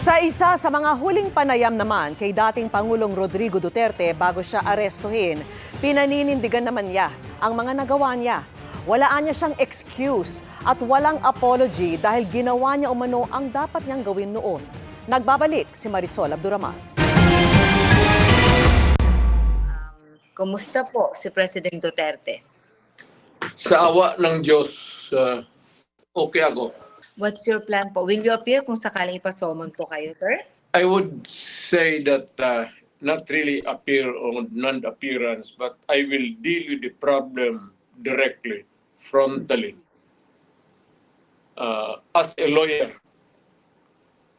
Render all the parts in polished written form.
Sa isa sa mga huling panayam naman kay dating Pangulong Rodrigo Duterte bago siya arestuhin, pinaninindigan naman niya ang mga nagawa niya. Walaan niya siyang excuse at walang apology dahil ginawa niya umano ang dapat niyang gawin noon. Nagbabalik si Marisol Abduraman. Kumusta po si President Duterte? Sa awa ng Diyos, okay ako. What's your plan po? Will you appear kung sakaling ipasomon po kayo, sir? I would say that not really appear or non-appearance, but I will deal with the problem directly, frontally. As a lawyer,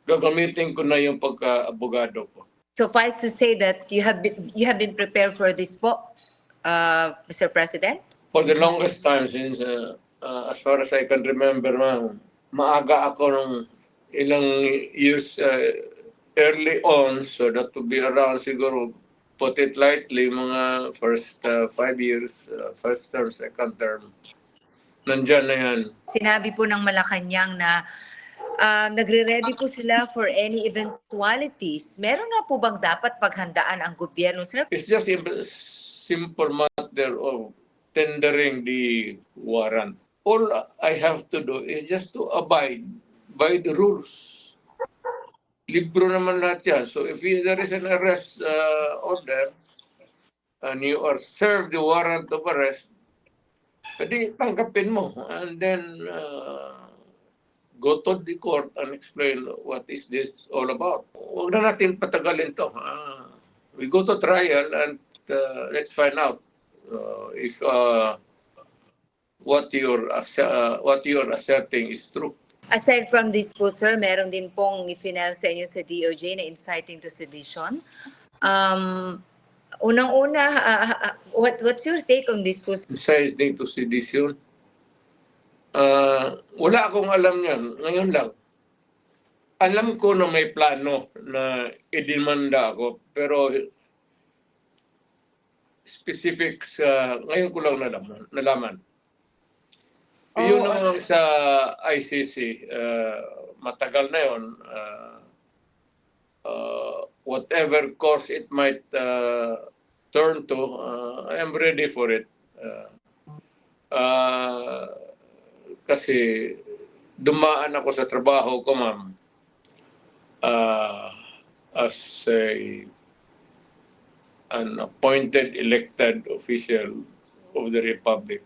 gagamitin ko na yung pagka-abogado ko. Suffice to say that you have been prepared for this po, Mr. President? For the longest time since, as far as I can remember, maaga ako nung ilang years early on, so that to be around siguro, put it lightly, mga first 5 years, first term, second term. Nandyan na yan. Sinabi po ng Malacanang na nagre-ready po sila for any eventualities. Meron nga po bang dapat paghandaan ang gobyerno, sir? It's just a simple matter of tendering the warrant. All I have to do is just to abide by the rules. Libro naman lahat yan. So if there is an arrest order and you are served the warrant of arrest, edi tanggapin mo and then go to the court and explain what is this all about. Huwag na natin patagalin to. We go to trial and let's find out if what you're asserting is true. Aside from this po, sir, meron din pong i-final sa inyo sa DOJ na inciting to sedition. Unang-una, what's your take on this po? Inciting to sedition. Wala akong alam yan. Ngayon lang. Alam ko na may plano na idemanda ako, pero specifics, ngayon ko lang nalaman. Yun naman sa ICC, matagal na yun. Whatever course it might turn to, I am ready for it. Kasi dumaan ako sa trabaho ko, ma'am, as an appointed elected official of the Republic.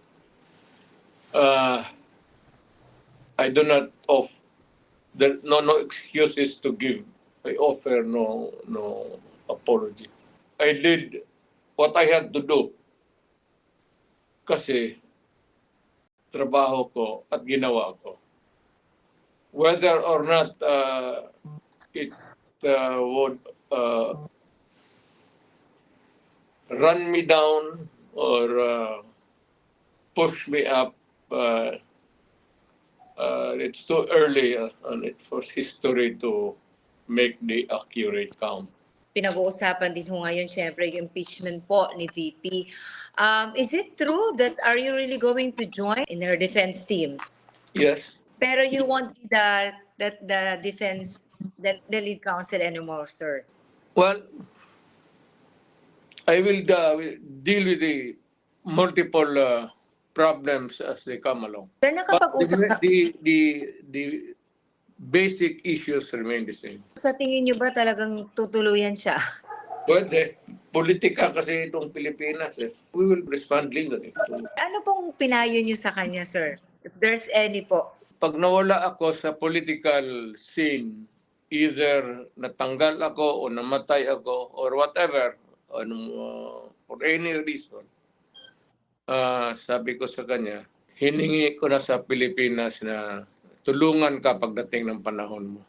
I do not no excuses to give. I offer no apology. I did what I had to do kasi trabaho ko at ginawa ko. Whether or not it would run me down or push me up, it's too early and it was history to make the accurate count. Pinag-uusapan din ho ngayon syempre yung impeachment po ni VP. Is it true that are you really going to join in her defense team? Yes. Pero you won't be the defense, the lead counsel anymore, sir? Well, I will deal with the multiple problems as they come along. Sir, But nakapag-usap the basic issues remain the same. sa tingin niyo ba talagang tutuluyan siya? Pwede. Politika kasi itong Pilipinas. We will respond legally. Ano pong pinayo niyo sa kanya, sir? If there's any po. Pag nawala ako sa political scene, either natanggal ako o namatay ako or whatever, for any reason, sabi ko sa kanya, hiningi ko na sa Pilipinas na tulungan ka pagdating ng panahon mo.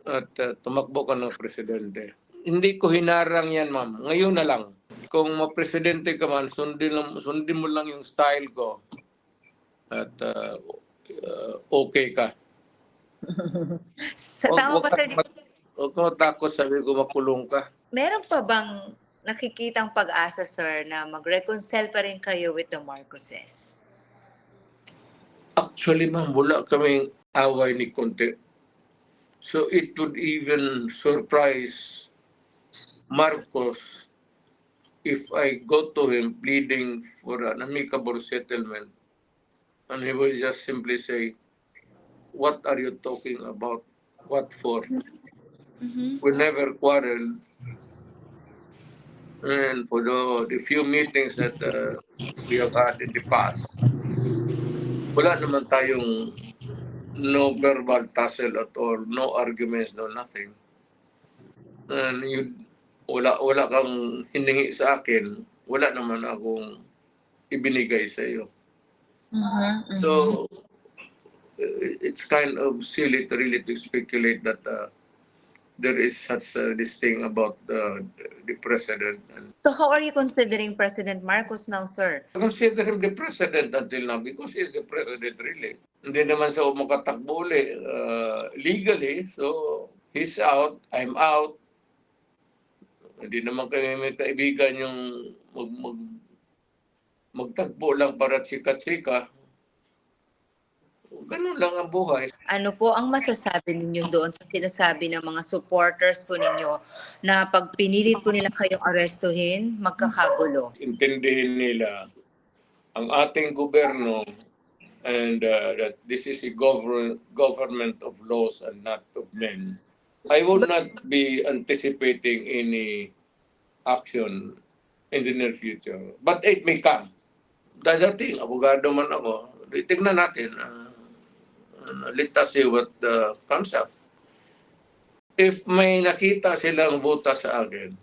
At tumakbo ka ng presidente. Hindi ko hinarang yan, ma'am. Ngayon na lang. Kung mapresidente ka man, sundin mo lang yung style ko. At okay ka. Tama pa, sir. Huwag ka matakot, sabi ko, makulong ka. Meron pa bang nakikitang pag-asa, sir, na mag-reconcile pa rin kayo with the Marcoses? Actually, ma'am, wala kaming away ni Conte. So it would even surprise Marcos if I go to him pleading for an amicable settlement and he will just simply say, what are you talking about? What for? Mhm. We never quarreled. And for the few meetings that we have had in the past, wala naman tayong no verbal tussle at all, no arguments, no nothing. And wala kang hiningi sa akin, wala naman akong ibinigay sa iyo. Mhm. So, Mhm. it's kind of silly to really to speculate that there is such this thing about the president. And So how are you considering President Marcos now, sir? I consider him the president until now because he's the president really. Hindi naman siya makatakbo legally. So, he's out, I'm out. Hindi naman kami may kaibigan yung magtagpo lang para chika-chika. Ganun lang ang buhay. Ano po ang masasabi ninyo doon sa sinasabi ng mga supporters po ninyo na pag pinilit po nila kayong arestuhin, magkakagulo? Intindihin nila ang ating gobyerno and that this is a government of laws and not of men. I will not be anticipating any action in the near future. But it may come. Dadating, abogado man ako. Tignan natin. Let us see what comes up. If may nakita silang butas sa akin,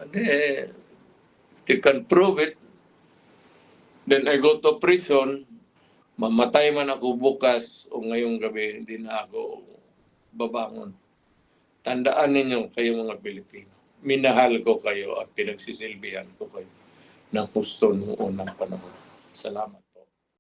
they can prove it. Then I go to prison, mamatay man ako bukas o ngayong gabi, hindi na ako babangon. Tandaan ninyo kayo mga Pilipino. Minahal ko kayo at pinagsisilbihan ko kayo ng gusto noong unang panahon. Salamat.